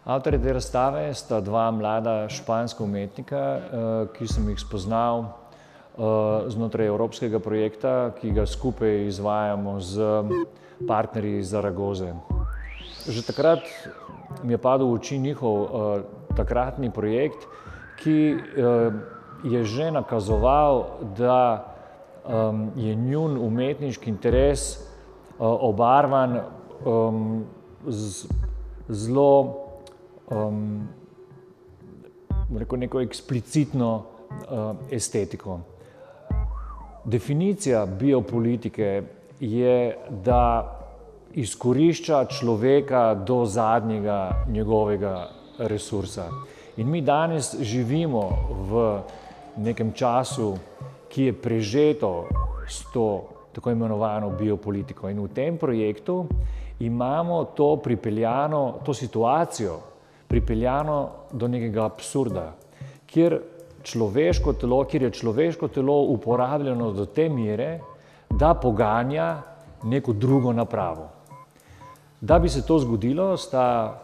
Avtorji te razstave sta dva mlada španska umetnika, ki sem jih spoznal znotraj evropskega projekta, ki ga skupaj izvajamo z partnerji iz Zaragoze. Že takrat mi je padel v oči njihov takratni projekt, ki je že nakazoval, da je njun umetniški interes obarvan z zelo neko eksplicitno estetiko. Definicija biopolitike je, da izkorišča človeka do zadnjega njegovega resursa. In mi danes živimo v nekem času, ki je prežeto s to tako imenovano biopolitiko. In v tem projektu imamo to situacijo pripeljano do nekega absurda, kjer je človeško telo uporabljeno do te mere, da poganja neko drugo napravo. Da bi se to zgodilo, sta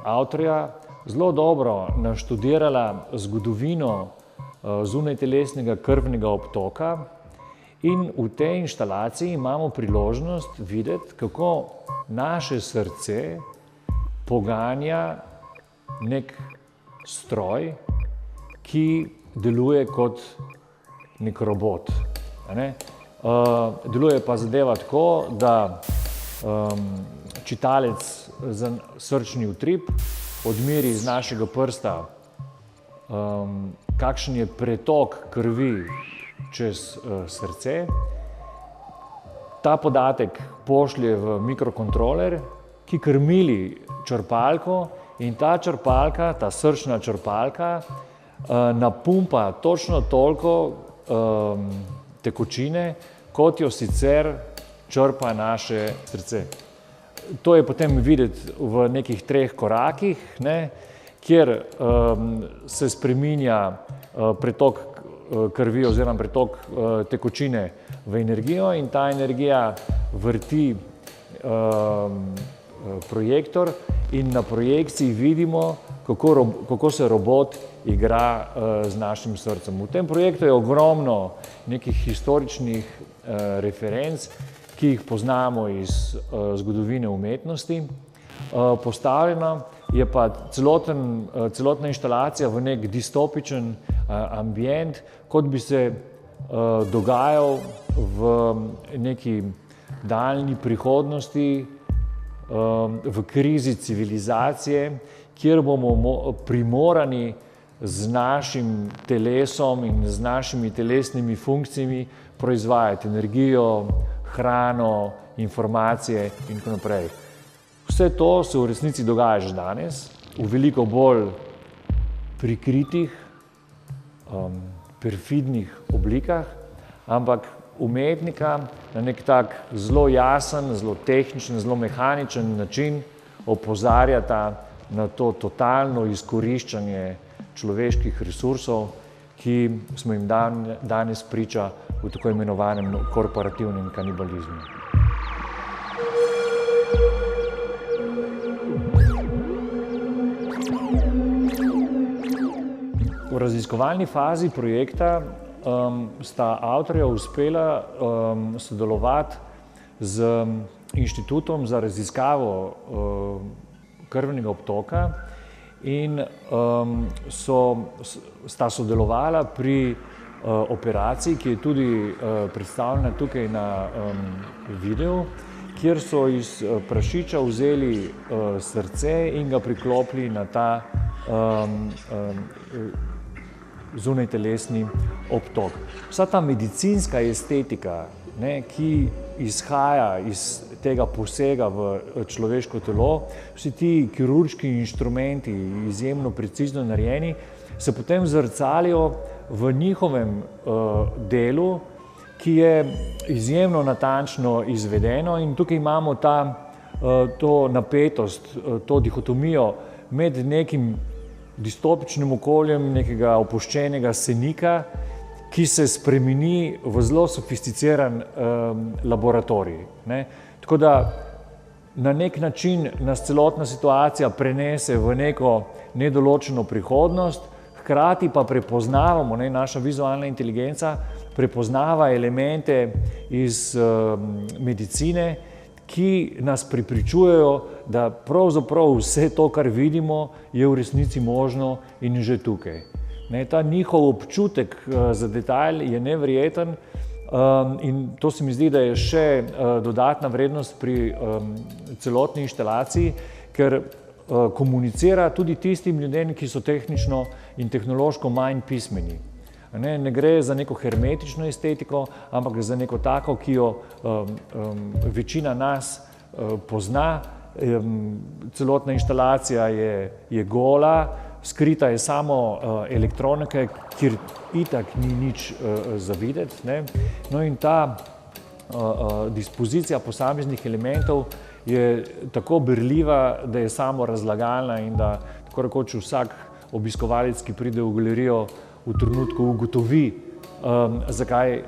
avtorja zelo dobro naštudirala zgodovino zunajtelesnega krvnega obtoka in v tej inštalaciji imamo priložnost videti, kako naše srce poganja nek stroj, ki deluje kot nek robot. Deluje pa zadeva tako, da čitalec za srčni utrip odmeri iz našega prsta, kakšen je pretok krvi čez srce. Ta podatek pošlje v mikrokontroler, ki krmili črpalko, in ta črpalka, ta srčna črpalka, napumpa točno toliko tekočine, kot jo sicer črpa naše srce. To je potem videti v nekih 3 korakih, kjer se spreminja pretok krvi oziroma pretok tekočine v energijo in ta energija vrti projektor in na projekciji vidimo, kako se robot igra z našim srcem. V tem projektu je ogromno nekih historičnih referenc, ki jih poznamo iz zgodovine umetnosti. Postavljena je pa celotna inštalacija v nek distopičen ambient, kot bi se dogajal v neki daljni prihodnosti, v krizi civilizacije, kjer bomo primorani z našim telesom in z našimi telesnimi funkcijami proizvajati energijo, hrano, informacije in tako naprej. Vse to se v resnici dogaja že danes, v veliko bolj prikritih, perfidnih oblikah, ampak umetnika na nek tak zelo jasen, zelo tehničen, zelo mehaničen način opozarjata na to totalno izkoriščanje človeških resursov, ki smo jim danes priča v tako imenovanem korporativnem kanibalizmu. V raziskovalni fazi projekta sta avtorja uspela sodelovati z Inštitutom za raziskavo krvnega obtoka in sta sodelovala pri operaciji, ki je tudi predstavljena tukaj na videu, kjer so iz prašiča vzeli srce in ga priklopili na ta zunajtelesni obtok. Vsa ta medicinska estetika, ki izhaja iz tega posega v človeško telo, vsi ti kirurški inštrumenti, izjemno precizno narejeni, se potem zrcalijo v njihovem delu, ki je izjemno natančno izvedeno, in tukaj imamo to napetost, to dihotomijo med nekim distopičnim okoljem nekega opuščenega senika, ki se spremeni v zelo sofisticiran laboratorij. Tako da na nek način nas celotna situacija prenese v neko nedoločeno prihodnost, hkrati pa prepoznavamo, naša vizualna inteligenca prepoznava elemente iz medicine, ki nas prepričujejo, da pravzaprav vse to, kar vidimo, je v resnici možno in že tukaj. Ta njihov občutek za detajl je neverjeten in to se mi zdi, da je še dodatna vrednost pri celotni inštalaciji, ker komunicira tudi tistim ljudem, ki so tehnično in tehnološko manj pismeni. Ne gre za neko hermetično estetiko, ampak za neko tako, ki jo večina nas pozna. Celotna inštalacija je gola, skrita je samo elektronika, kjer itak ni nič za videti. No in ta dispozicija posameznih elementov je tako berljiva, da je samo razlagalna in da tako rekoč vsak obiskovalec, ki pride v galerijo, v trenutku ugotovi, zakaj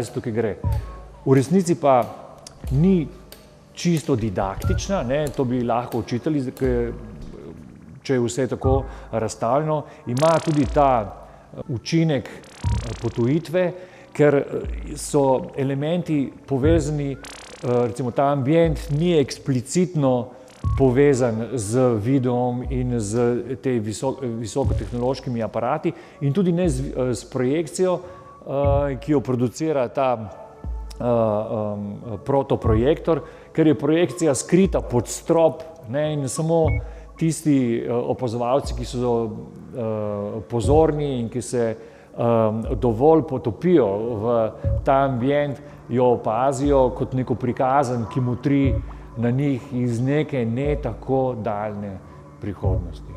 se tukaj gre. V resnici pa ni čisto didaktična, to bi lahko učitelji, če je vse tako razstavljeno. Ima tudi ta učinek potujitve, ker so elementi povezani, recimo ta ambient ni eksplicitno povezan z videom in z te visokotehnološkimi aparati in tudi ne s projekcijo, ki jo producira ta protoprojektor, ker je projekcija skrita pod strop in samo tisti opazovalci, ki so pozorni in ki se dovolj potopijo v ta ambient, jo opazijo kot neko prikazan, ki motri na njih iz neke ne tako daljne prihodnosti.